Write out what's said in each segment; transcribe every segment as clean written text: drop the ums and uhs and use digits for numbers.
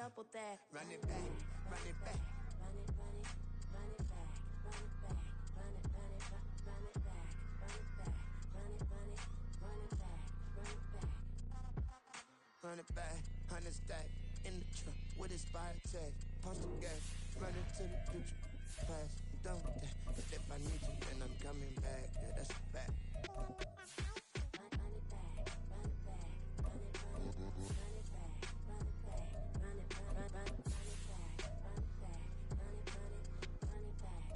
double that. Run it back, run it back. Run it, run it, run it back, run it back, run it, run it, run it back, run it back, run it, run it, run it back, run it back. Run it back, 100 stack in the truck with expired tag. Pump the gas, run into the future. Past, I'm done with that. But if I need you, then I'm coming back. Yeah, that's a fact. Run it back, run it back, run it, run it, run it back, run it back, run it, run it back, run it back, run it, run it, run it back,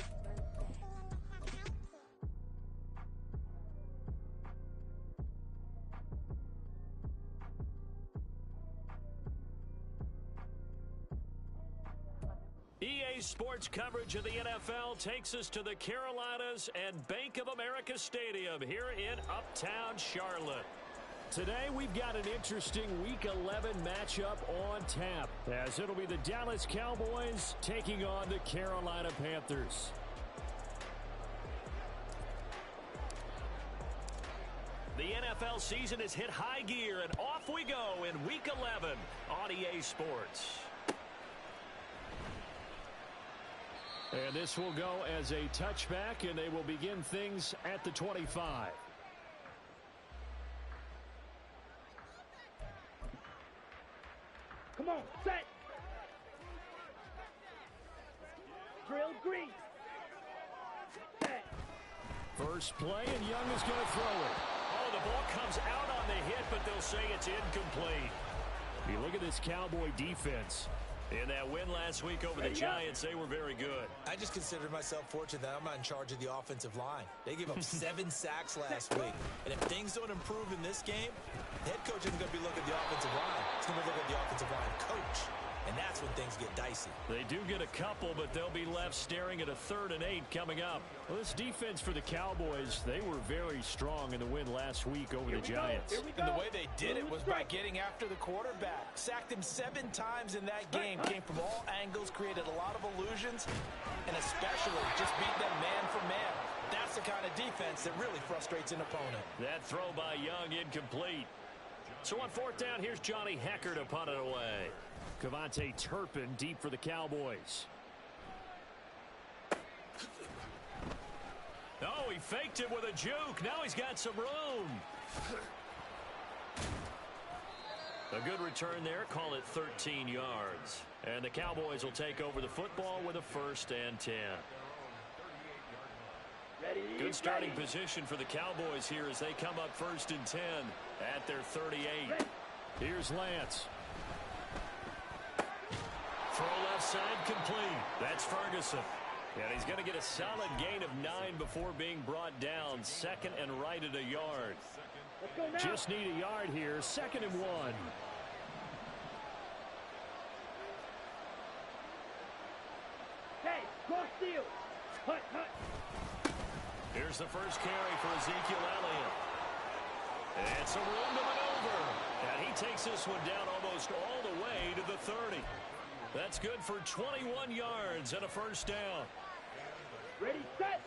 run it back. EA Sports coverage of the NFL takes us to the Carolinas and Bank of America Stadium here in Uptown Charlotte. Today we've got an interesting Week 11 matchup on tap, as it'll be the Dallas Cowboys taking on the Carolina Panthers. The NFL season has hit high gear, and off we go in Week 11 on EA Sports. And this will go as a touchback, and they will begin things at the 25. Come on, set. Drill green. Set. First play, and Young is going to throw it. Oh, the ball comes out on the hit, but they'll say it's incomplete. You look at this Cowboy defense. In that win last week over the Giants, they were very good. I just consider myself fortunate that I'm not in charge of the offensive line. They gave up 7 sacks last week. And if things don't improve in this game, the head coach isn't going to be looking at the offensive line. He's going to look at the offensive line coach. And that's when things get dicey. They do get a couple, but they'll be left staring at a 3rd and 8 coming up. Well, this defense for the Cowboys, they were very strong in the win last week over the Giants. And the way they did it was by getting after the quarterback. Sacked him 7 times in that game. Came from all angles, created a lot of illusions, and especially just beat them man for man. That's the kind of defense that really frustrates an opponent. That throw by Young incomplete. So on 4th down, here's Johnny Hekker to punt it away. Cavante Turpin deep for the Cowboys. Oh, he faked it with a juke. Now he's got some room. A good return there. Call it 13 yards. And the Cowboys will take over the football with a 1st and 10. Good starting position for the Cowboys here as they come up 1st and 10 at their 38. Here's Lance. Throw left side complete. That's Ferguson. And he's going to get a solid gain of 9 before being brought down. 2nd and right at a yard. Just need a yard here. 2nd and 1. Okay, cross field. Hut, hut. Here's the first carry for Ezekiel Elliott. It's a room to maneuver. And he takes this one down almost all the way to the 30. That's good for 21 yards and a 1st down. Ready, set.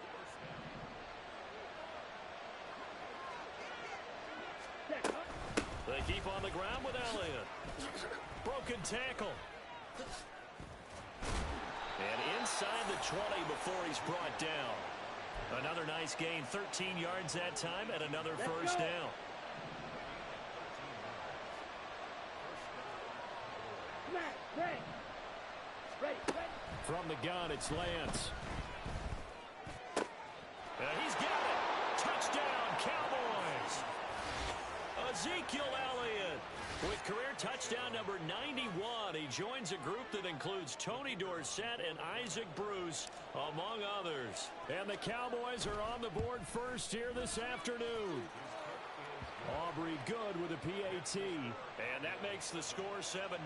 They keep on the ground with Elliott. Broken tackle. And inside the 20 before he's brought down. Another nice gain, 13 yards that time, and another 1st down. From the gun, it's Lance. And he's got it. Touchdown, Cowboys. Ezekiel Elliott with career touchdown number 91. He joins a group that includes Tony Dorsett and Isaac Bruce, among others. And the Cowboys are on the board first here this afternoon. Aubrey good with a PAT. And that makes the score 7-0.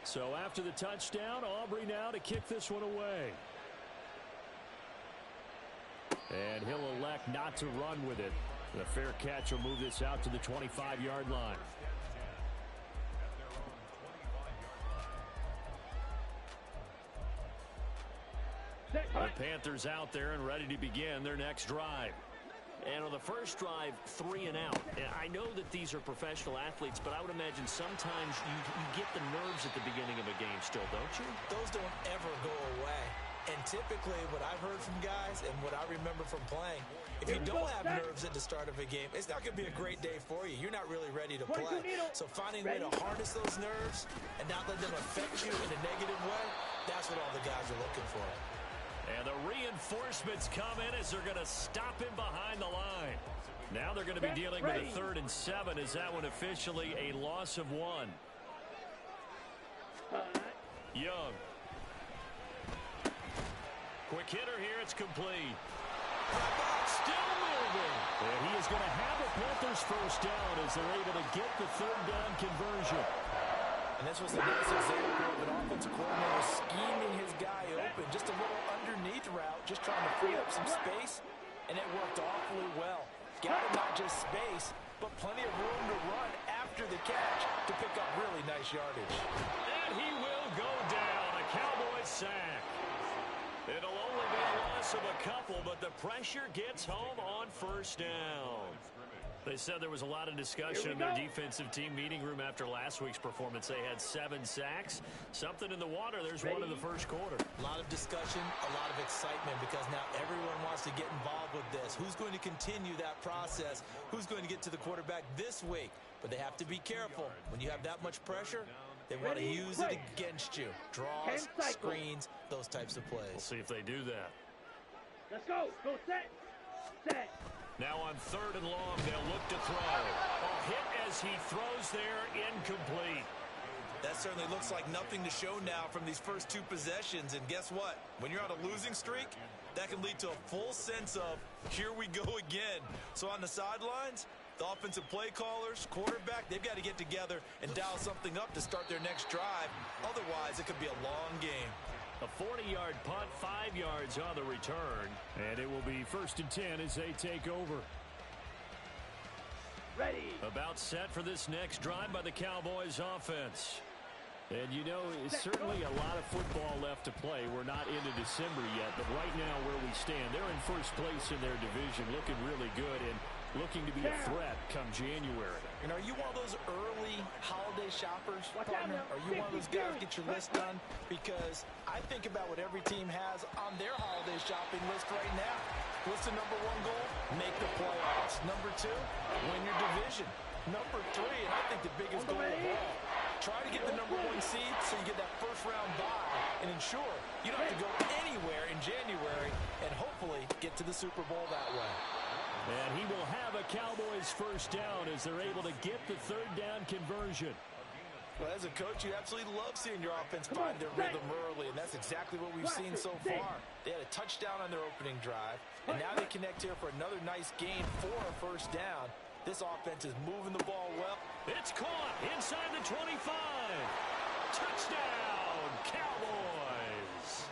So after the touchdown, Aubrey now to kick this one away. And he'll elect not to run with it. The fair catch will move this out to the 25-yard line. The Panthers out there and ready to begin their next drive. And on the first drive, 3 and out. And I know that these are professional athletes, but I would imagine sometimes you get the nerves at the beginning of a game still, don't you? Those don't ever go away. And typically what I've heard from guys and what I remember from playing, if you don't have nerves at the start of a game, it's not going to be a great day for you. You're not really ready to play. So finding a way to harness those nerves and not let them affect you in a negative way, that's what all the guys are looking for. And the reinforcements come in as they're going to stop him behind the line. Now they're going to be dealing with a 3rd and 7 as that one officially a loss of 1. Young. Quick hitter here. It's complete. Still moving. And he is going to have a Panthers first down as they're able to get the 3rd down conversion. And this was a nice example of an offensive coordinator scheming his guy open. Just a little underneath route, just trying to free up some space, and it worked awfully well. Got him not just space, but plenty of room to run after the catch to pick up really nice yardage. And he will go down. A Cowboys sack. It'll only be a loss of a couple, but the pressure gets home on first down. They said there was a lot of discussion in their defensive team meeting room after last week's performance. They had 7 sacks. Something in the water. There's one in the first quarter. A lot of discussion, a lot of excitement because now everyone wants to get involved with this. Who's going to continue that process? Who's going to get to the quarterback this week? But they have to be careful. When you have that much pressure, they want to use it against you. Draws, screens, those types of plays. We'll see if they do that. Let's go. Go set. Set. Now on 3rd and long, they'll look to throw. A hit as he throws there, incomplete. That certainly looks like nothing to show now from these first 2 possessions. And guess what? When you're on a losing streak, that can lead to a full sense of, here we go again. So on the sidelines, the offensive play callers, quarterback, they've got to get together and dial something up to start their next drive. Otherwise, it could be a long game. A 40-yard punt, 5 yards on the return. And it will be 1st and 10 as they take over. Ready. About set for this next drive by the Cowboys offense. And you know, it's certainly a lot of football left to play. We're not into December yet, but right now where we stand, they're in first place in their division, looking really good and looking to be a threat come January. And are you one of those early holiday shoppers, partner? Are you one of those guys get your list done? Because I think about what every team has on their holiday shopping list right now. What's the number 1 goal? Make the playoffs. Number 2, win your division. Number 3, and I think the biggest goal of all, try to get the number 1 seed so you get that first-round bye and ensure you don't have to go anywhere in January and hopefully get to the Super Bowl that way. And he will have a Cowboys first down as they're able to get the 3rd down conversion. Well, as a coach, you absolutely love seeing your offense find their rhythm early, and that's exactly what we've seen so far. They had a touchdown on their opening drive, and now they connect here for another nice gain for a first down. This offense is moving the ball well. It's caught inside the 25. Touchdown, Cowboys.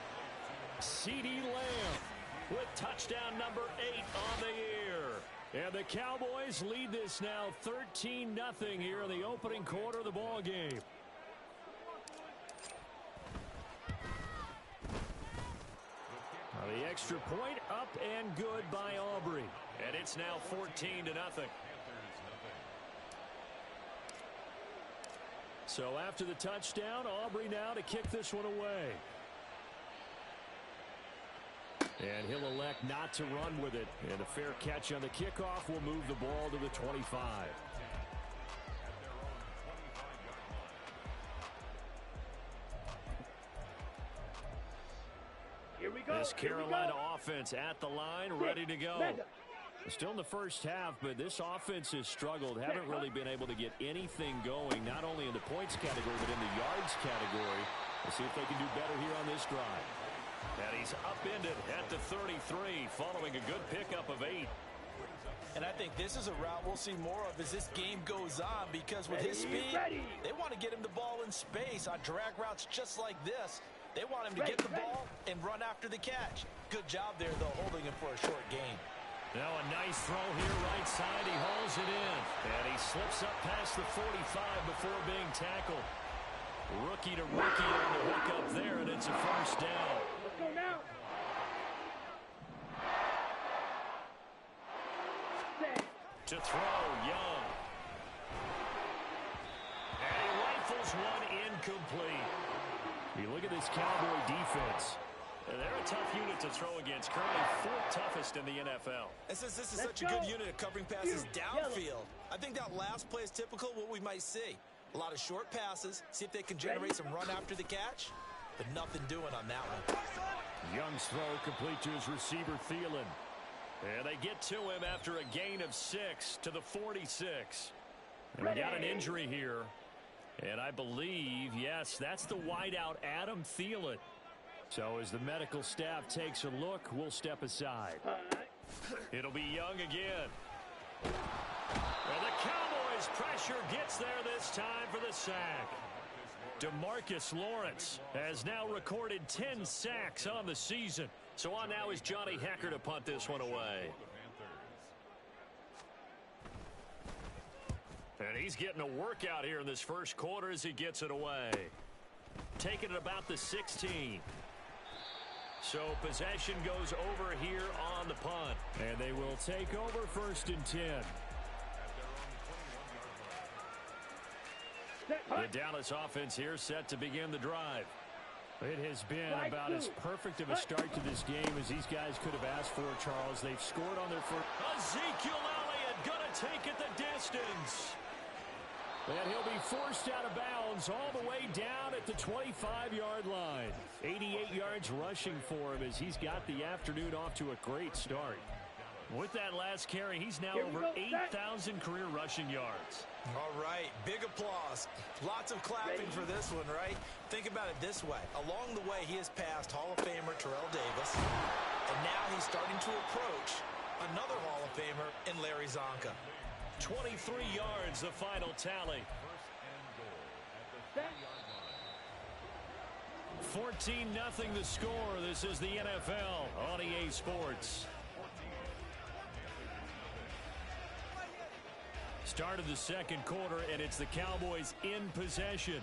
CeeDee Lamb with touchdown number 8 on the year. And the Cowboys lead this now 13-0 here in the opening quarter of the ball game. Now the extra point up and good by Aubrey. And it's now 14-0. So after the touchdown, Aubrey now to kick this one away. And he'll elect not to run with it. And a fair catch on the kickoff will move the ball to the 25. Here we go. This Carolina offense at the line, ready to go. Still in the first half, but this offense has struggled. Haven't really been able to get anything going, not only in the points category, but in the yards category. We'll see if they can do better here on this drive. And he's upended at the 33, following a good pickup of 8. And I think this is a route we'll see more of as this game goes on, because with his speed, they want to get him the ball in space on drag routes just like this. They want him to get the ball and run after the catch. Good job there, though, holding him for a short gain. Now a nice throw here right side. He hauls it in. And he slips up past the 45 before being tackled. Rookie to rookie on the hook up there, and it's a first down. Let's go now. To throw, Young. And he rifles one incomplete. You look at this Cowboy defense. They're a tough unit to throw against. Currently fourth toughest in the NFL. And since this is such a good unit at covering passes downfield, I think that last play is typical of what we might see. A lot of short passes, see if they can generate some run after the catch, but nothing doing on that one. Young's throw complete to his receiver, Thielen. And they get to him after a gain of 6 to the 46. And we got an injury here. And I believe, yes, that's the wideout, Adam Thielen. So as the medical staff takes a look, we'll step aside. It'll be Young again. And the Cowboys' pressure gets there this time for the sack. DeMarcus Lawrence has now recorded 10 sacks on the season. So on now is Johnny Hekker to punt this one away. And he's getting a workout here in this first quarter as he gets it away. Taking it about the 16. So possession goes over here on the punt. And they will take over 1st and 10. The Dallas offense here set to begin the drive. It has been about as perfect of a start to this game as these guys could have asked for, Charles. They've scored on their first. Ezekiel Elliott going to take it the distance. And he'll be forced out of bounds all the way down at the 25-yard line. 88 yards rushing for him as he's got the afternoon off to a great start. With that last carry, he's now over 8,000 career rushing yards. All right, big applause. Lots of clapping for this one, right? Think about it this way. Along the way, he has passed Hall of Famer Terrell Davis, and now he's starting to approach another Hall of Famer in Larry Zonka. 23 yards, the final tally. 14-0 the score. This is the NFL on EA Sports. Start of the second quarter, and it's the Cowboys in possession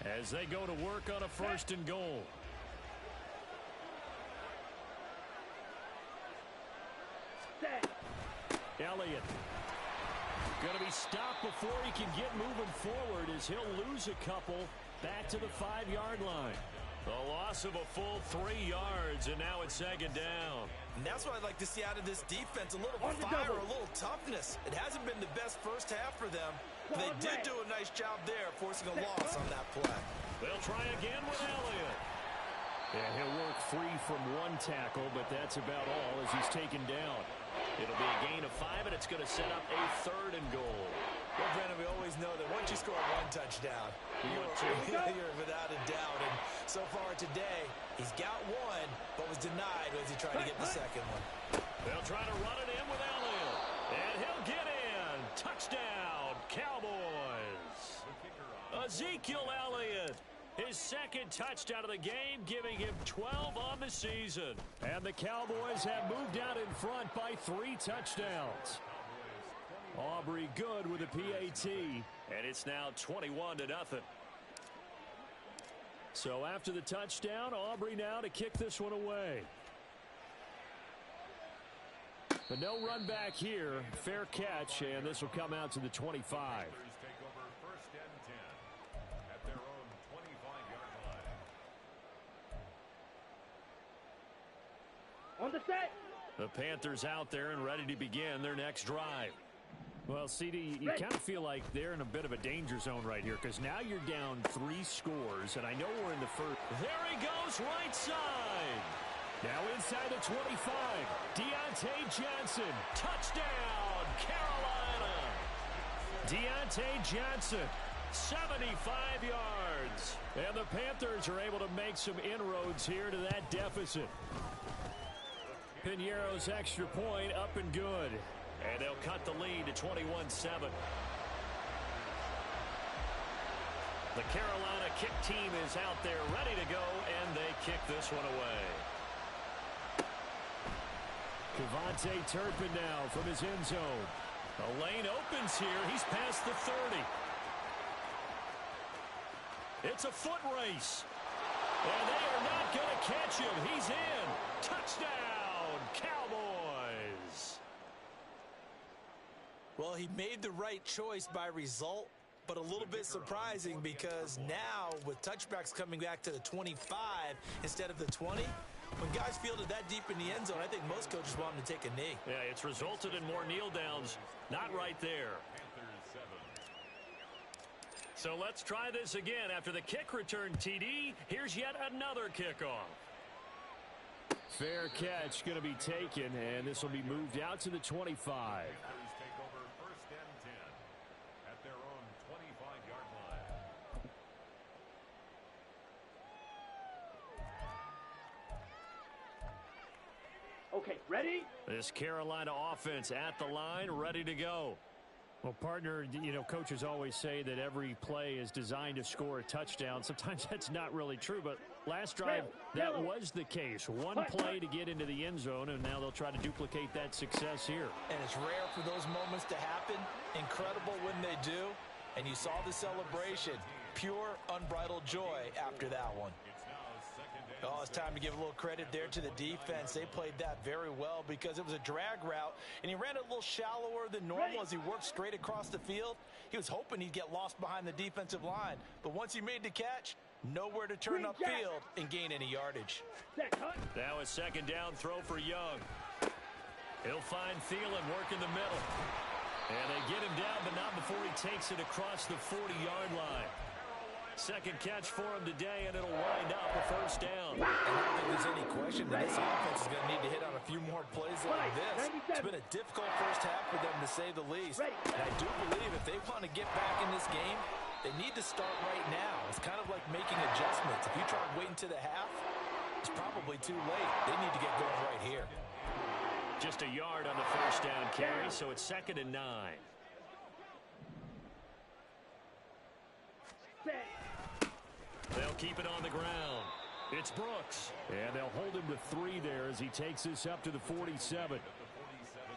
as they go to work on a 1st and goal. Elliott going to be stopped before he can get moving forward as he'll lose a couple back to the 5-yard line. The loss of a full 3 yards, and now it's 2nd down. And that's what I'd like to see out of this defense, a little fire, a little toughness. It hasn't been the best first half for them, but they did do a nice job there, forcing a loss on that play. They'll try again with Elliott. And he'll work free from one tackle, but that's about all as he's taken down. It'll be a gain of 5, and it's going to set up a 3rd and goal. Well, Brennan, we always know that once you score one touchdown, you're without a doubt. And so far today, he's got one, but was denied as he tried to get the second one. They'll try to run it in with Elliott. And he'll get in. Touchdown, Cowboys. Ezekiel Elliott. His 2nd touchdown of the game, giving him 12 on the season. And the Cowboys have moved out in front by 3 touchdowns. Aubrey good with a PAT, and it's now 21-0. So after the touchdown, Aubrey now to kick this one away. But no run back here. Fair catch, and this will come out to the 25. On the set. The Panthers out there and ready to begin their next drive. Well, CD, you kind of feel like they're in a bit of a danger zone right here because now you're down 3 scores, and I know we're in the first. There he goes, right side. Now inside the 25, Deontay Johnson. Touchdown, Carolina. Deontay Johnson, 75 yards. And the Panthers are able to make some inroads here to that deficit. Piñeiro's extra point up and good. And they'll cut the lead to 21-7. The Carolina kick team is out there ready to go, and they kick this one away. Kevontae Turpin now from his end zone. A lane opens here. He's past the 30. It's a foot race. And they are not going to catch him. He's in. Touchdown, Cowboys. Well, he made the right choice by result, but a little bit surprising because now with touchbacks coming back to the 25 instead of the 20, when guys fielded that deep in the end zone, I think most coaches want them to take a knee. Yeah, it's resulted in more kneel downs. Not right there. So let's try this again. After the kick return TD, here's yet another kickoff. Fair catch going to be taken, and this will be moved out to the 25. Take over first and 10 at their own 25-yard line. Okay, ready? This Carolina offense at the line, ready to go. Well, partner, you know, coaches always say that every play is designed to score a touchdown. Sometimes that's not really true, but last drive, that was the case. One play to get into the end zone, and now they'll try to duplicate that success here. And it's rare for those moments to happen. Incredible when they do. And you saw the celebration. Pure, unbridled joy after that one. Oh, it's time to give a little credit there to the defense. They played that very well because it was a drag route, and he ran it a little shallower than normal as he worked straight across the field. He was hoping he'd get lost behind the defensive line, but once he made the catch, nowhere to turn upfield and gain any yardage. Now a second down throw for Young. He'll find Thielen work in the middle. And they get him down, but not before he takes it across the 40-yard line. Second catch for him today, and it'll wind up a first down. And I don't think there's any question that this offense is going to need to hit on a few more plays like this. It's been a difficult first half for them, to say the least. And I do believe if they want to get back in this game, they need to start right now. It's kind of like making adjustments. If you try to wait until the half, it's probably too late. They need to get going right here. Just a yard on the first down carry, so it's 2nd and 9. They'll keep it on the ground. It's Brooks. And they'll hold him to 3 there as he takes this up to the 47.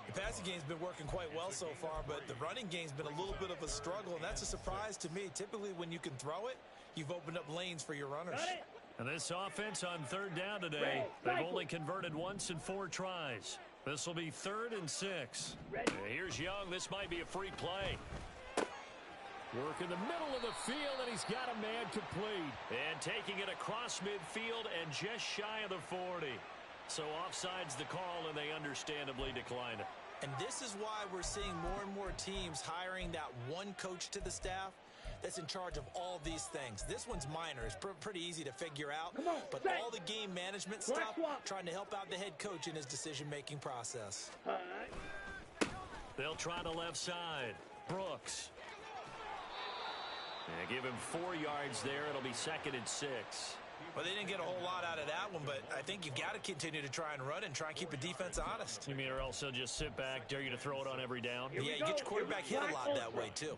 The passing game's been working quite well so far, but the running game's been a little bit of a struggle, and that's a surprise to me. Typically, when you can throw it, you've opened up lanes for your runners. And this offense on 3rd down today, they've only converted once in 4 tries. This will be 3rd and 6. Here's Young. This might be a free play. Work in the middle of the field, and he's got a man complete. And taking it across midfield and just shy of the 40. So offside's the call, and they understandably decline it. And this is why we're seeing more and more teams hiring that one coach to the staff that's in charge of all these things. This one's minor. It's pretty easy to figure out. But all the game management stuff, trying to help out the head coach in his decision-making process. They'll try the left side. Brooks. And give him 4 yards there. It'll be 2nd and 6. Well, they didn't get a whole lot out of that one, but I think you've got to continue to try and run and try and keep the defense honest. You mean, or else they'll just sit back, dare you to throw it on every down? Yeah, you get your quarterback hit a lot that way, too.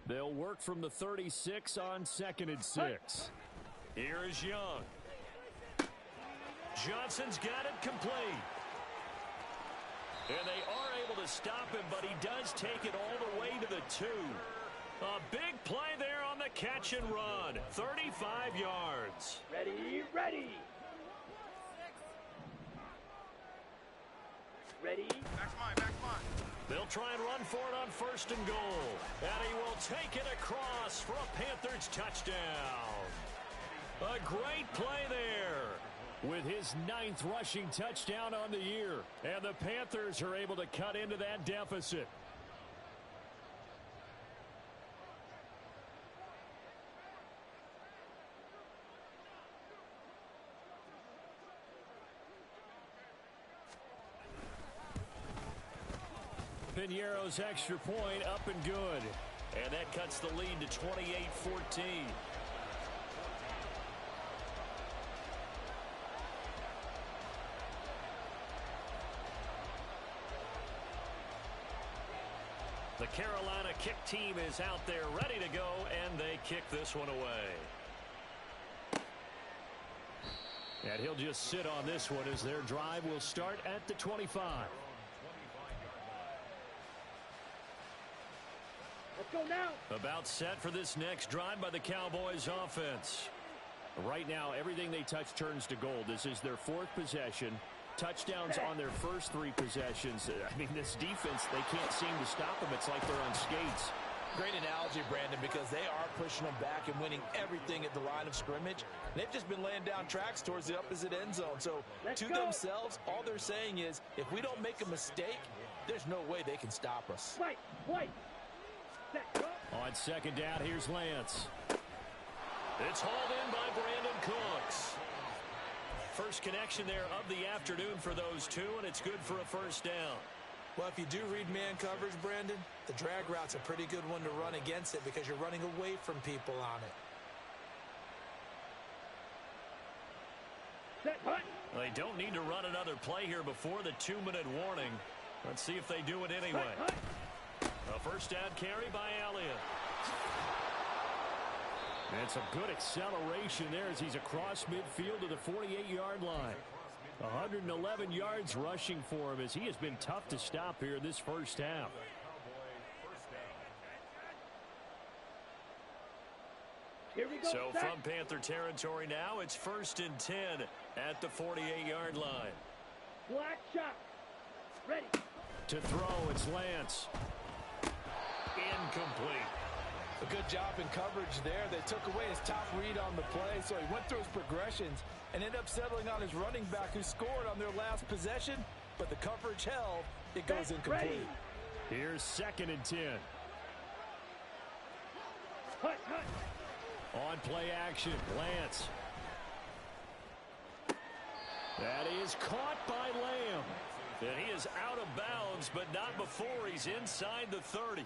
They'll work from the 36 on 2nd and 6. Here is Young. Johnson's got it complete. And they are able to stop him, but he does take it all the way to the 2. A big play there on the catch and run. 35 yards. Ready, ready. Ready. Back's mine. They'll try and run for it on 1st and goal. And he will take it across for a Panthers touchdown. A great play there. With his 9th rushing touchdown on the year. And the Panthers are able to cut into that deficit. Piñeiro's extra point up and good. And that cuts the lead to 28-14. The Carolina kick team is out there ready to go, and they kick this one away. And he'll just sit on this one as their drive will start at the 25. Let's go now. About set for this next drive by the Cowboys offense. Right now, everything they touch turns to gold. This is their 4th possession. touchdowns on their first 3 possessions. I mean, this defense, they can't seem to stop them. It's like they're on skates. Great analogy, Brandon, because they are pushing them back and winning everything at the line of scrimmage. They've just been laying down tracks towards the opposite end zone. So to themselves, all they're saying is, if we don't make a mistake, there's no way they can stop us. On second down, here's Lance. It's hauled in by Brandon Cooks. First connection there of the afternoon for those two, and it's good for a first down. Well, if you do read man coverage, Brandon, the drag route's a pretty good one to run against it because you're running away from people on it. They don't need to run another play here before the 2-minute warning. Let's see if they do it anyway. A first down carry by Elliott. And some good acceleration there as he's across midfield to the 48-yard line. 111 yards rushing for him as he has been tough to stop here in this first half. So from Panther territory now, it's 1st and 10 at the 48-yard line. Black shot. Ready. To throw, it's Lance. Incomplete. A good job in coverage there. They took away his top read on the play, so he went through his progressions and ended up settling on his running back who scored on their last possession, but the coverage held. It goes incomplete. Here's 2nd and 10. On play action, Lance. That is caught by Lamb. And he is out of bounds, but not before he's inside the 30.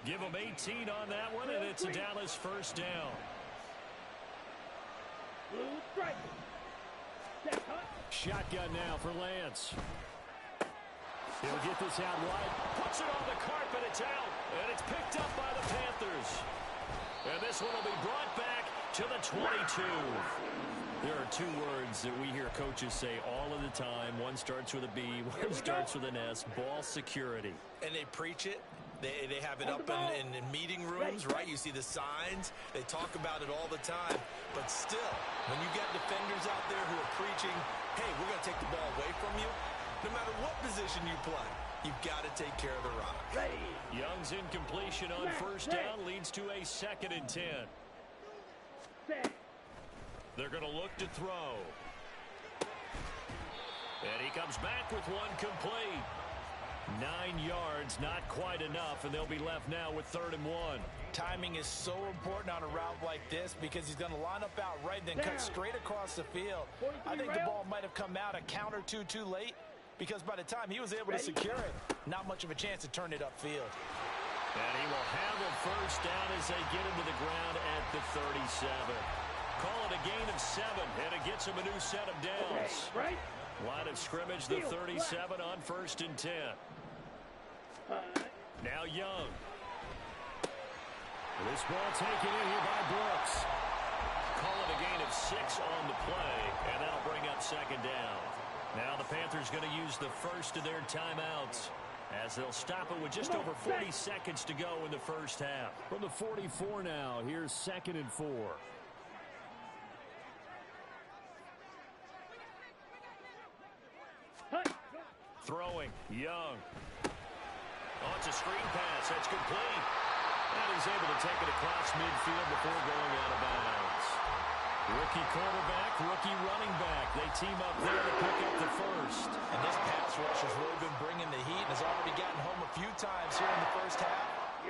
Give him 18 on that one, and it's a Dallas first down. Shotgun now for Lance. He'll get this out wide. Puts it on the carpet. It's out, and it's picked up by the Panthers. And this one will be brought back to the 22. There are 2 words that we hear coaches say all of the time. One starts with a B, one starts with an S. Ball security. And they preach it. They have it up in meeting rooms, right? You see the signs. They talk about it all the time. But still, when you get defenders out there who are preaching, hey, we're going to take the ball away from you, no matter what position you play, you've got to take care of the rock. Young's incompletion on first down leads to a 2nd and 10. They're going to look to throw. And he comes back with one complete. 9 yards, not quite enough, and they'll be left now with 3rd and 1. Timing is so important on a route like this because he's going to line up out right and then cut straight across the field. I think the ball might have come out a count or two too late because by the time he was able to secure it, not much of a chance to turn it upfield. And he will have a first down as they get him to the ground at the 37. Call it a gain of 7, and it gets him a new set of downs. Line of scrimmage, the 37 on 1st and 10. Now Young. This ball taken in here by Brooks. Call it a gain of 6 on the play, and that'll bring up 2nd down. Now the Panthers going to use the first of their timeouts as they'll stop it with just over 40 seconds to go in the first half. From the 44 now, here's 2nd and 4. Throwing, Young. Oh, it's a screen pass. That's complete. And he's able to take it across midfield before going out of bounds. Rookie quarterback, rookie running back. They team up there to pick up the first. And this pass rush has really been bringing the heat and has already gotten home a few times here in the first half.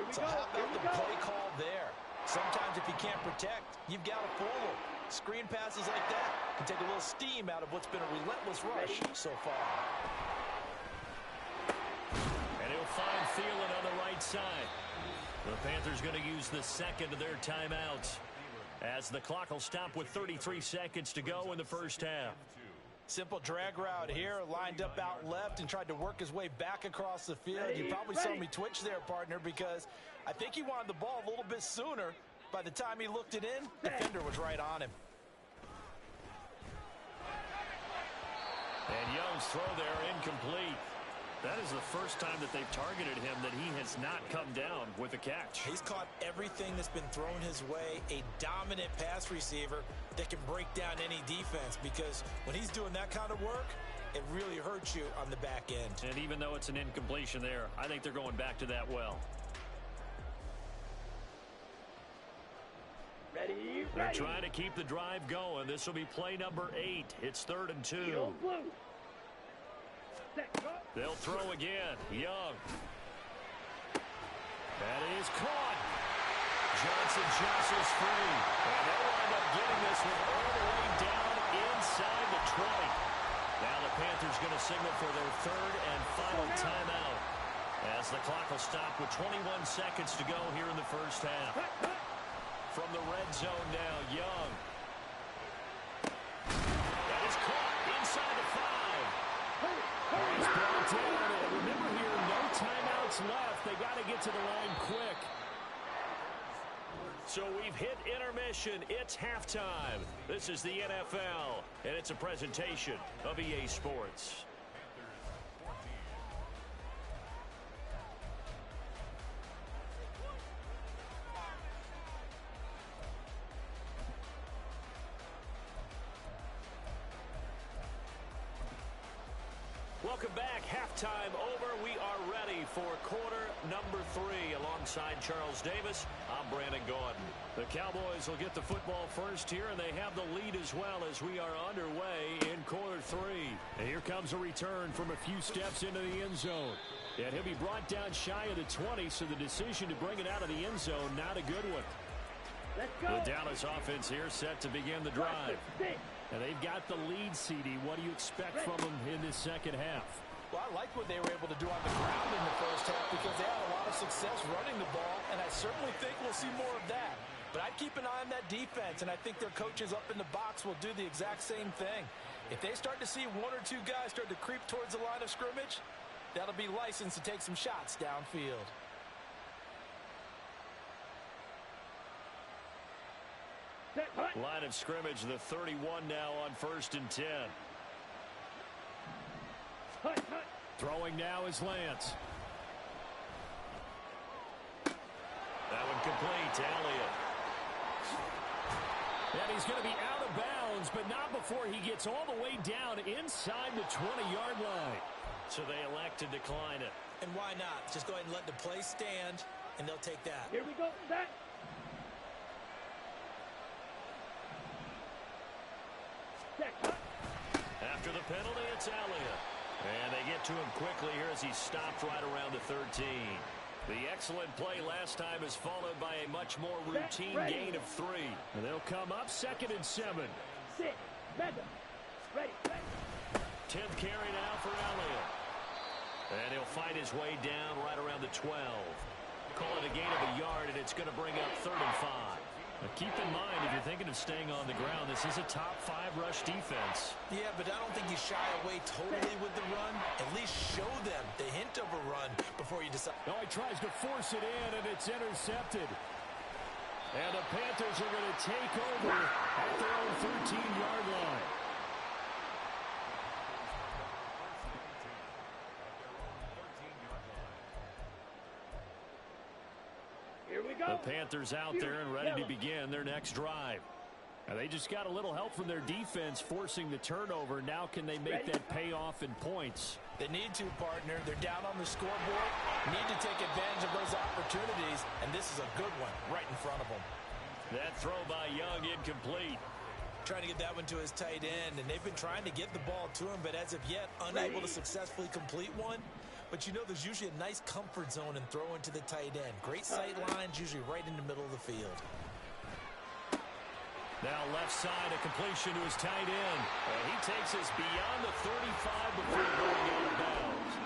So how about the play call there? Sometimes if you can't protect, you've got to fool them. Screen passes like that can take a little steam out of what's been a relentless rush so far. And he'll find Thielen on the right side. The Panthers going to use the second of their timeouts as the clock will stop with 33 seconds to go in the first half. Simple drag route here, lined up out left and tried to work his way back across the field. You probably saw me twitch there, partner, because I think he wanted the ball a little bit sooner. By the time he looked it in, the defender was right on him. And Young's throw there incomplete. That is the first time that they've targeted him that he has not come down with a catch. He's caught everything that's been thrown his way, a dominant pass receiver that can break down any defense, because when he's doing that kind of work, it really hurts you on the back end. And even though it's an incompletion there, I think they're going back to that well. Ready, They're ready. trying to keep the drive going. This will be play number 8. It's 3rd and 2. Yellow blue. Set, go. They'll throw again. Young. That is caught. Johnson jostles free. And they'll wind up getting this one all the way down inside the 20. Now the Panthers going to signal for their 3rd and final timeout, as the clock will stop with 21 seconds to go here in the first half. From the red zone now, Young. That is caught inside the 5. He's brought down. And remember here, no timeouts left. They got to get to the line quick. So we've hit intermission. It's halftime. This is the NFL, and it's a presentation of EA Sports. Welcome back. Halftime over. We are ready for quarter number 3. Alongside Charles Davis, I'm Brandon Gaudin. The Cowboys will get the football first here, and they have the lead as well as we are underway in quarter 3. And here comes a return from a few steps into the end zone. And he'll be brought down shy of the 20, so the decision to bring it out of the end zone, not a good one. Let's go. The Dallas offense here set to begin the drive. And they've got the lead, CD. What do you expect from them in this second half? Well, I like what they were able to do on the ground in the first half because they had a lot of success running the ball, and I certainly think we'll see more of that. But I'd keep an eye on that defense, and I think their coaches up in the box will do the exact same thing. If they start to see 1 or 2 guys start to creep towards the line of scrimmage, that'll be licensed to take some shots downfield. Line of scrimmage, the 31 now on 1st and 10. Throwing now is Lance. That one complete to Elliott. And he's going to be out of bounds, but not before he gets all the way down inside the 20-yard line. So they elect to decline it. And why not? Just go ahead and let the play stand, and they'll take that. Here we go. Set. After the penalty, it's Elliott. And they get to him quickly here as he's stopped right around the 13. The excellent play last time is followed by a much more routine gain of 3. And they'll come up 2nd and 7. Sit. Better. Ready. 10th carry now for Elliott. And he'll find his way down right around the 12. Call it a gain of a yard, and it's going to bring up 3rd and 5. Now keep in mind, if you're thinking of staying on the ground, this is a top 5 rush defense. Yeah, but I don't think you shy away totally with the run. At least show them the hint of a run before you decide. No, he tries to force it in, and it's intercepted. And the Panthers are going to take over at their own 13-yard line. Here we go. The Panthers out there and ready to begin their next drive. Now they just got a little help from their defense forcing the turnover. Now can they make that pay off in points? They need to, partner. They're down on the scoreboard. Need to take advantage of those opportunities, and this is a good one right in front of them. That throw by Young incomplete. Trying to get that one to his tight end, and they've been trying to get the ball to him, but as of yet, unable to successfully complete one. But you know there's usually a nice comfort zone in throwing to the tight end. Great sight lines, usually right in the middle of the field. Now left side, a completion to his tight end. And he takes us beyond the 35 before going out of bounds.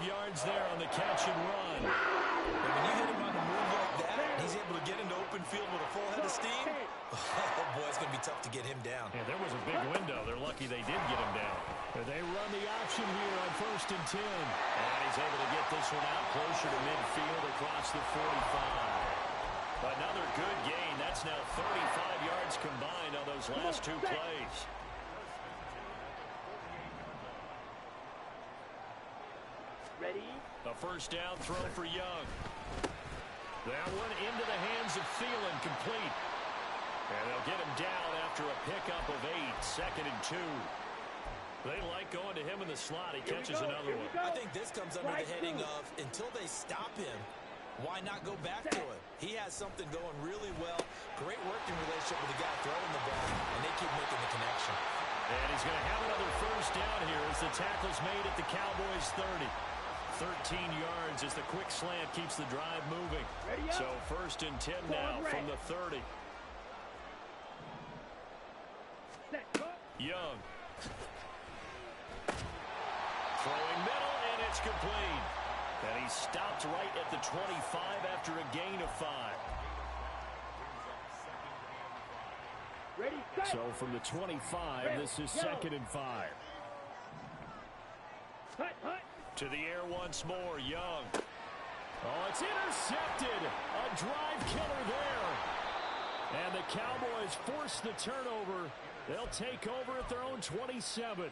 25 yards there on the catch and run. And when you hit him on the move like that, he's able to get into open field with a full head of steam. Oh, boy, it's going to be tough to get him down. Yeah, there was a big window. They're lucky they did get him down. And they run the option here on 1st and 10. And he's able to get this one out closer to midfield across the 45. Another good gain. That's now 35 yards combined on those last 2 plays. Ready? A first down throw for Young. That one into the hands of Thielen, complete. And they'll get him down after a pickup of 8, 2nd and 2. They like going to him in the slot. He catches another one. I think this comes under the heading of until they stop him, why not go back to him? He has something going really well. Great working relationship with the guy throwing the ball, and they keep making the connection. And he's going to have another first down here as the tackle's made at the Cowboys' 30. 13 yards as the quick slant keeps the drive moving. So first and 10 now from the 30. Young. Throwing middle, and it's complete. And he stopped right at the 25 after a gain of 5. So from the 25, this is 2nd and 5. To the air once more, Young. Oh, it's intercepted. A drive killer there. And the Cowboys force the turnover. They'll take over at their own 27.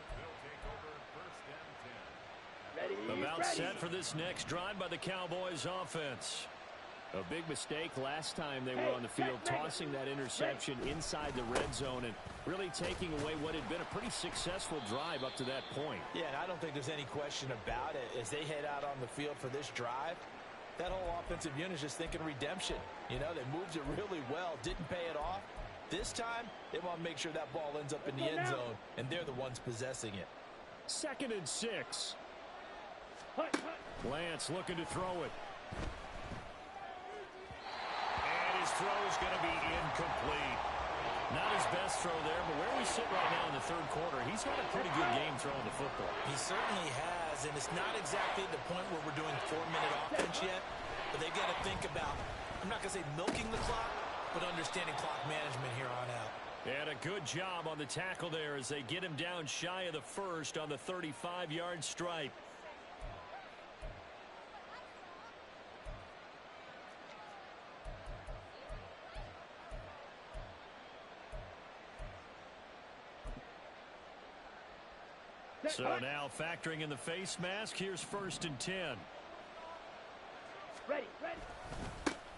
About set for this next drive by the Cowboys offense. A big mistake last time they were on the field, tossing that interception inside the red zone and really taking away what had been a pretty successful drive up to that point. Yeah, and I don't think there's any question about it. As they head out on the field for this drive, that whole offensive unit is just thinking redemption. You know, they moved it really well, didn't pay it off. This time, they want to make sure that ball ends up in the end zone, and they're the ones possessing it. 2nd and 6. Lance looking to throw it. And his throw is going to be incomplete. Not his best throw there, but where we sit right now in the third quarter, he's had a pretty good game throwing the football. He certainly has, and it's not exactly the point where we're doing 4-minute offense yet, but they've got to think about, I'm not going to say milking the clock, but understanding clock management here on out. And a good job on the tackle there as they get him down shy of the first on the 35-yard stripe. So now factoring in the face mask, here's 1st and 10. Ready.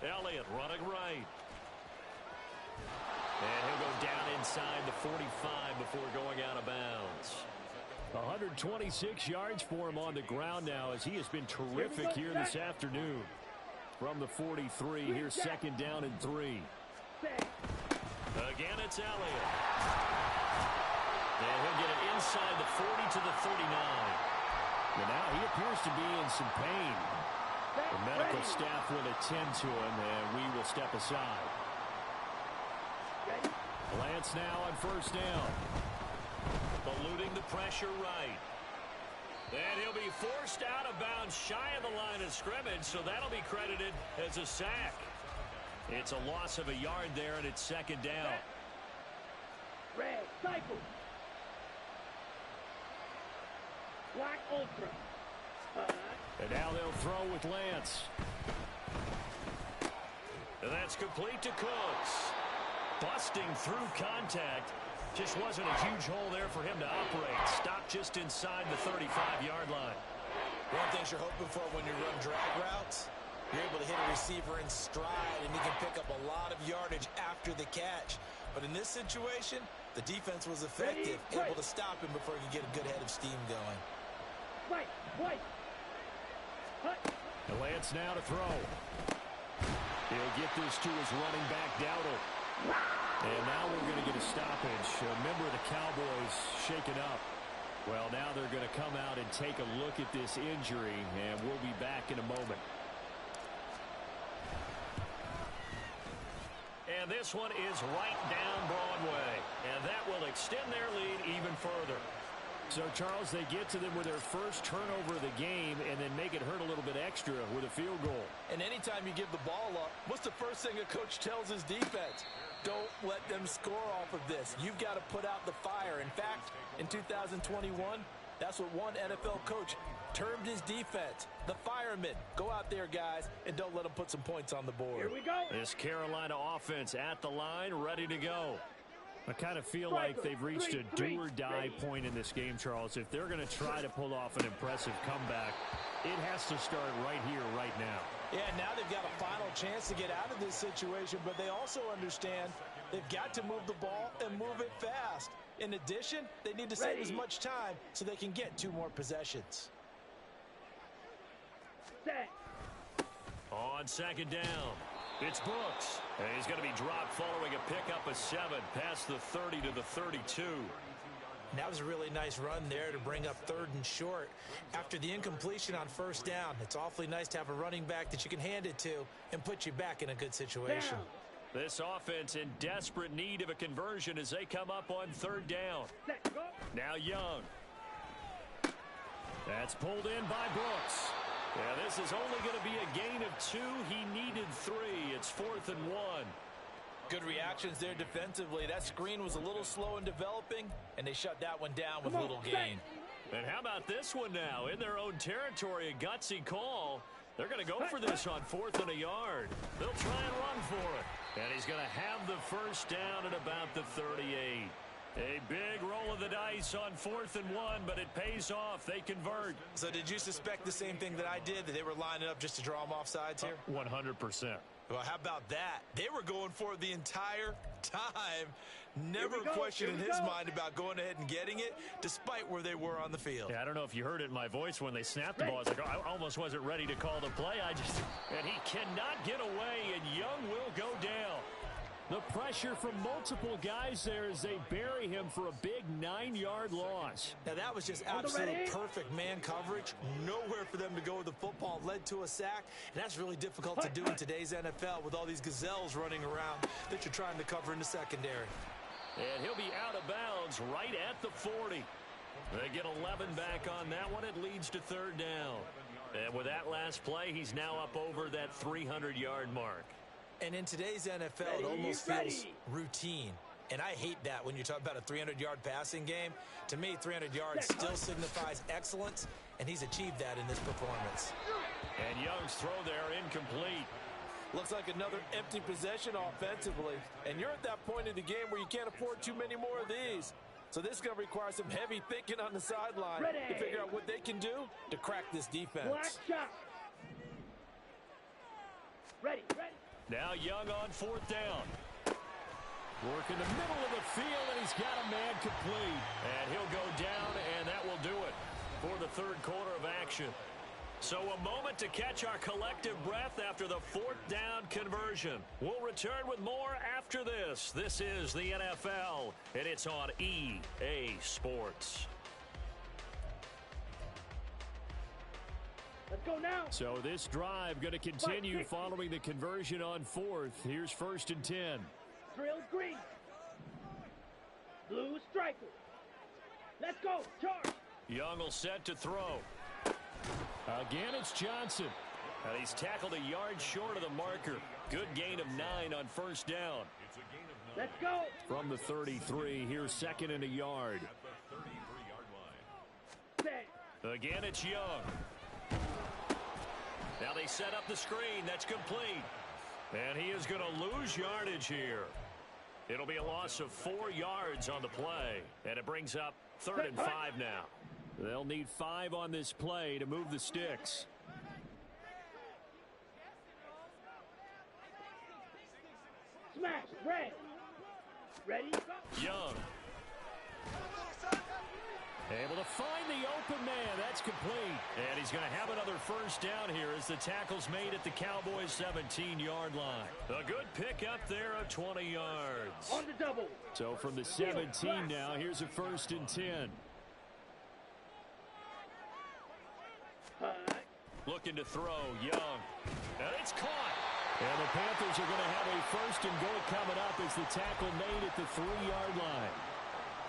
Elliott running right. And he'll go down inside the 45 before going out of bounds. 126 yards for him on the ground now as he has been terrific here this afternoon. From the 43, here's 2nd down and 3. Again, it's Elliott. And he'll get it inside the 40 to the 39. And now he appears to be in some pain. The medical staff will attend to him, and we will step aside. Lance now on 1st down. Eluding the pressure right. And he'll be forced out of bounds shy of the line of scrimmage, so that'll be credited as a sack. It's a loss of a yard there, and it's 2nd down. Red, cycle. Black Ultra. And now they'll throw with Lance. And that's complete to Cooks. Busting through contact. Just wasn't a huge hole there for him to operate. Stopped just inside the 35-yard line. One thing you're hoping for when you run drag routes, you're able to hit a receiver in stride, and he can pick up a lot of yardage after the catch. But in this situation, the defense was effective, able to stop him before he could get a good head of steam going. And Lance now to throw. He'll get this to his running back, Dowdle. And now we're going to get a stoppage. A member of the Cowboys shaken up. Well, now they're going to come out and take a look at this injury, and we'll be back in a moment. And this one is right down Broadway. And that will extend their lead even further. So, Charles, they get to them with their first turnover of the game and then make it hurt a little bit extra with a field goal. And anytime you give the ball up, what's the first thing a coach tells his defense? Don't let them score off of this. You've got to put out the fire. In fact, in 2021, that's what one NFL coach termed his defense, the firemen. Go out there, guys, and don't let them put some points on the board. Here we go. This Carolina offense at the line, ready to go. I kind of feel like they've reached a do-or-die point in this game, Charles. If they're going to try to pull off an impressive comeback, it has to start right here, right now. Yeah, now they've got a final chance to get out of this situation, but they also understand They've got to move the ball and move it fast. In addition, they need to save as much time so they can get 2 more possessions. Set. On second down, it's Brooks. And he's going to be dropped following a pickup of 7 past the 30 to the 32. That was a really nice run there to bring up 3rd and short. After the incompletion on 1st down, it's awfully nice to have a running back that you can hand it to and put you back in a good situation. Down. This offense in desperate need of a conversion as they come up on 3rd down. Set. Go. Now Young. That's pulled in by Brooks. Yeah, this is only going to be a gain of 2. He needed 3. It's 4th and 1. Good reactions there defensively. That screen was a little slow in developing, and they shut that one down with little gain. And how about this one now? In their own territory, a gutsy call. They're going to go for this on 4th and a yard. They'll try and run for it. And he's going to have the 1st down at about the 38. A big roll of the dice on 4th and 1, but it pays off. They convert. So did you suspect the same thing that I did, that they were lining up just to draw them off sides here? 100%. Well, how about that? They were going for it the entire time. Never questioned in his mind about going ahead and getting it, despite where they were on the field. Yeah, I don't know if you heard it in my voice when they snapped the ball. I was like, I almost wasn't ready to call the play. And he cannot get away, and Young will go down. The pressure from multiple guys there as they bury him for a big 9-yard loss. Now, that was just absolute perfect man coverage. Nowhere for them to go with the football. Led to a sack, and that's really difficult to do in today's NFL with all these gazelles running around that you're trying to cover in the secondary. And he'll be out of bounds right at the 40. They get 11 back on that one. It leads to 3rd down. And with that last play, he's now up over that 300-yard mark. And in today's NFL, it almost feels routine. And I hate that when you talk about a 300-yard passing game. To me, 300 yards still signifies excellence, and he's achieved that in this performance. And Young's throw there incomplete. Looks like another empty possession offensively. And you're at that point in the game where you can't afford too many more of these. So this is going to require some heavy thinking on the sideline to figure out what they can do to crack this defense. Black shot. Ready. Now Young on 4th down. Work in the middle of the field, and he's got a man complete. And he'll go down, and that will do it for the 3rd quarter of action. So a moment to catch our collective breath after the 4th down conversion. We'll return with more after this. This is the NFL, and it's on EA Sports. Let's go now. So this drive going to continue following the conversion on 4th. Here's 1st and 10. Drill green. Blue striker. Let's go. Charge. Young will set to throw. Again, it's Johnson. And he's tackled a yard short of the marker. Good gain of 9 on 1st down. Let's go. From the 33, here's 2nd and a yard. Set. Again, it's Young. Now they set up the screen. That's complete. And he is going to lose yardage here. It'll be a loss of 4 yards on the play. And it brings up 3rd and 5 now. They'll need 5 on this play to move the sticks. Smash. Red. Ready. Go. Young. Able to find the open man. That's complete. And he's going to have another 1st down here as the tackle's made at the Cowboys' 17-yard line. A good pickup there of 20 yards. On the double. So from the 17 now, here's a 1st and 10. Looking to throw, Young. And it's caught. And the Panthers are going to have a 1st and goal coming up as the tackle made at the 3-yard line.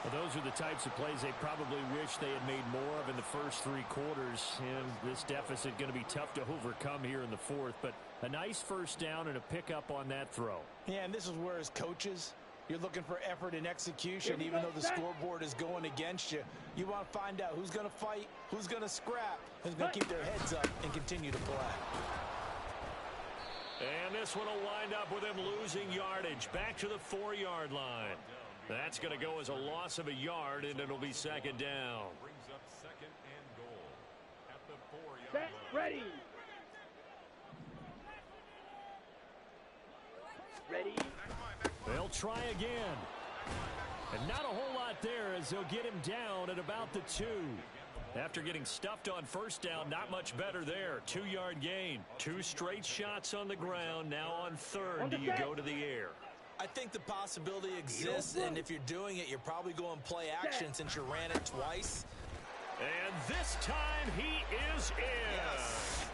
Well, those are the types of plays they probably wish they had made more of in the first 3 quarters. And this deficit going to be tough to overcome here in the 4th. But a nice 1st down and a pickup on that throw. Yeah, and this is where as coaches, you're looking for effort and execution. Even though the scoreboard is going against you, you want to find out who's going to fight, who's going to scrap, who's going to keep their heads up and continue to play. And this one will wind up with him losing yardage back to the 4-yard line. That's going to go as a loss of a yard, and it'll be 2nd down. Brings up 2nd and goal at the 4-yard Set. line. Ready. Ready. They'll try again. And not a whole lot there as they'll get him down at about the 2. After getting stuffed on first down, not much better there. 2-yard gain. 2 straight shots on the ground. Now on third, do you go to the air? I think the possibility exists, and if you're doing it, you're probably going play action since you ran it twice. And this time he is in. Yes.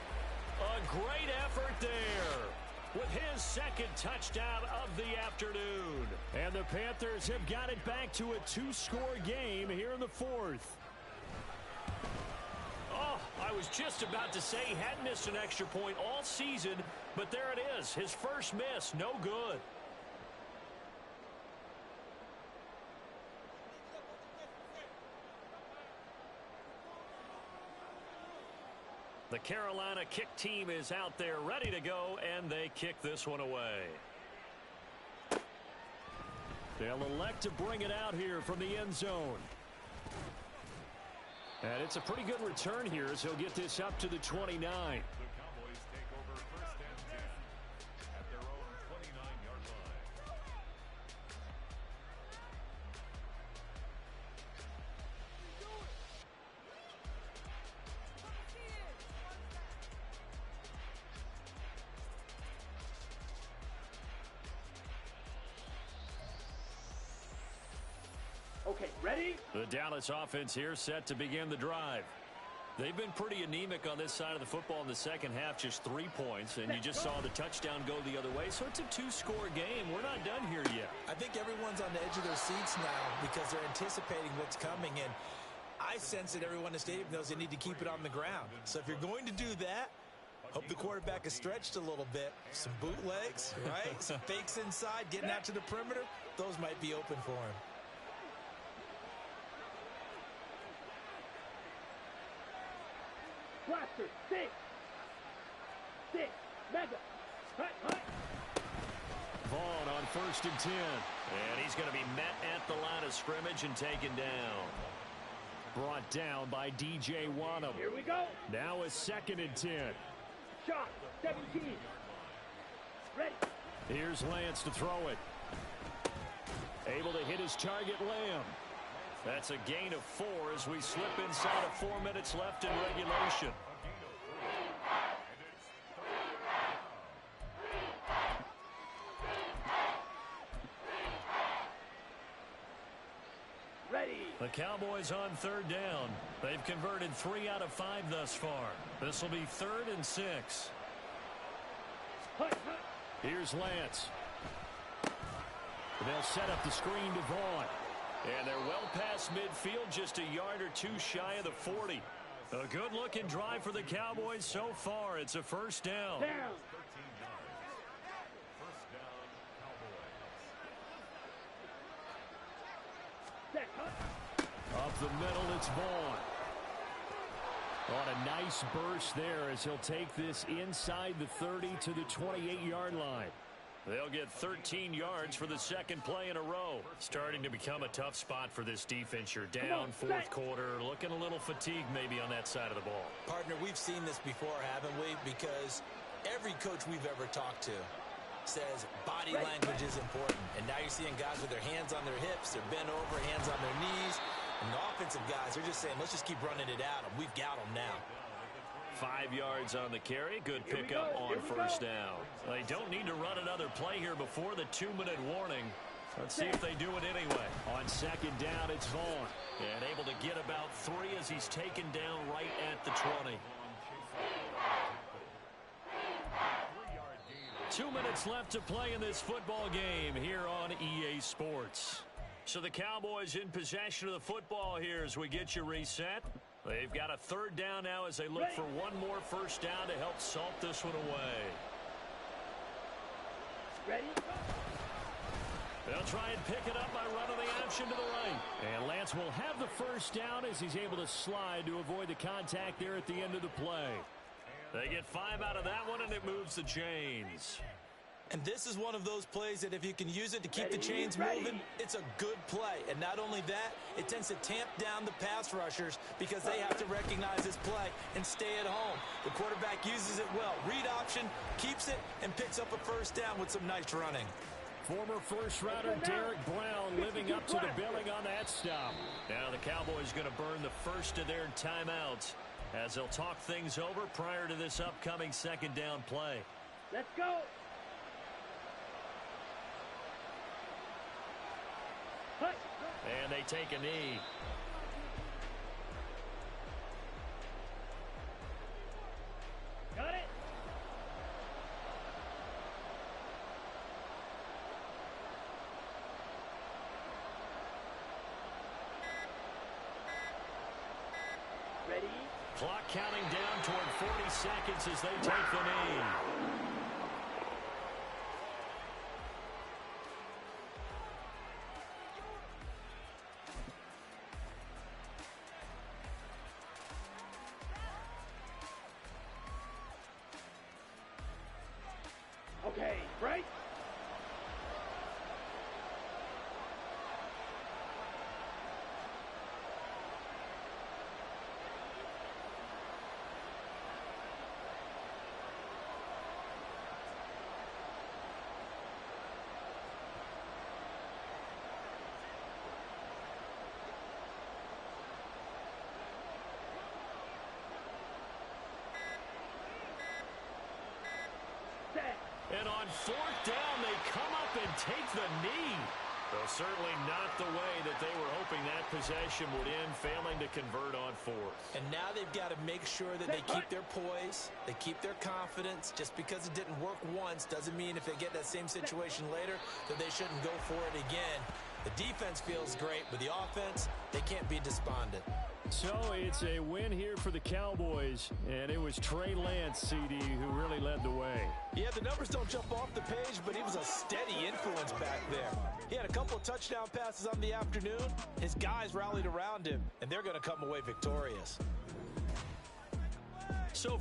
A great effort there with his second touchdown of the afternoon. And the Panthers have got it back to a 2-score game here in the 4th. Oh, I was just about to say he hadn't missed an extra point all season, but there it is. His first miss, no good. The Carolina kick team is out there ready to go, and they kick this one away. They'll elect to bring it out here from the end zone. And it's a pretty good return here as he'll get this up to the 29. The Cowboys take over first and 10 at their own 29-yard line. Okay, ready? The Dallas offense here set to begin the drive. They've been pretty anemic on this side of the football in the second half, just 3 points, and you just saw the touchdown go the other way, so it's a 2-score game. We're not done here yet. I think everyone's on the edge of their seats now because they're anticipating what's coming, and I sense that everyone in the stadium knows they need to keep it on the ground. So if you're going to do that, hope the quarterback is stretched a little bit. Some bootlegs, right? Some fakes inside, getting out to the perimeter. Those might be open for him. Blaster, 6. Mega. Hut. Vaughn on first and 10. And he's going to be met at the line of scrimmage and taken down. Brought down by D.J. Wonnum. Here we go. Now a second and 10. Shot, 17. Ready. Here's Lance to throw it. Able to hit his target, Lamb. That's a gain of 4 as we slip inside of 4 minutes left in regulation. Ready. The Cowboys on third down. They've converted 3 out of 5 thus far. This will be 3rd and 6. Hut. Here's Lance. They'll set up the screen to Vaughn. And they're well past midfield, just a yard or 2 shy of the 40. A good-looking drive for the Cowboys so far. It's a first down. Down. 13 yards. First down, Cowboys. Set. Hut. Up the middle, it's Vaughn. On a nice burst there as he'll take this inside the 30 to the 28-yard line. They'll get 13 yards for the second play in a row. Starting to become a tough spot for this defense. You're down, 4th quarter, looking a little fatigued maybe on that side of the ball. Partner, we've seen this before, haven't we? Because every coach we've ever talked to says body language is important. And now you're seeing guys with their hands on their hips, they're bent over, hands on their knees. And the offensive guys are just saying, let's just keep running it at them. We've got them now. 5 yards on the carry. Good pickup on first down. They don't need to run another play here before the 2-minute warning. Let's see if they do it anyway. On second down, it's Vaughn. And able to get about 3 as he's taken down right at the 20. 2 minutes left to play in this football game here on EA Sports. So the Cowboys in possession of the football here as we get you reset. They've got a third down now as they look for one more first down to help salt this one away. Ready. They'll try and pick it up by running the option to the right. And Lance will have the first down as he's able to slide to avoid the contact there at the end of the play. They get 5 out of that one, and it moves the chains. And this is one of those plays that if you can use it to keep the chains moving, it's a good play. And not only that, it tends to tamp down the pass rushers because they have to recognize this play and stay at home. The quarterback uses it well. Read option, keeps it, and picks up a first down with some nice running. Former first-rounder Derek Brown living up to the billing on that stop. Now the Cowboys going to burn the first of their timeouts as they'll talk things over prior to this upcoming second down play. Let's go. And they take a knee. Got it. Ready? Clock counting down toward 40 seconds as they take the knee. Okay, right? And on fourth down, they come up and take the knee. Well, certainly not the way that they were hoping that possession would end, failing to convert on fourth. And now they've got to make sure that they keep their poise, they keep their confidence. Just because it didn't work once doesn't mean if they get that same situation later that they shouldn't go for it again. The defense feels great, but the offense, they can't be despondent. So it's a win here for the Cowboys, and it was Trey Lance, CD, who really led the way. Yeah, the numbers don't jump off the page, but he was a steady influence back there. He had a couple of touchdown passes on the afternoon. His guys rallied around him, and they're going to come away victorious. So for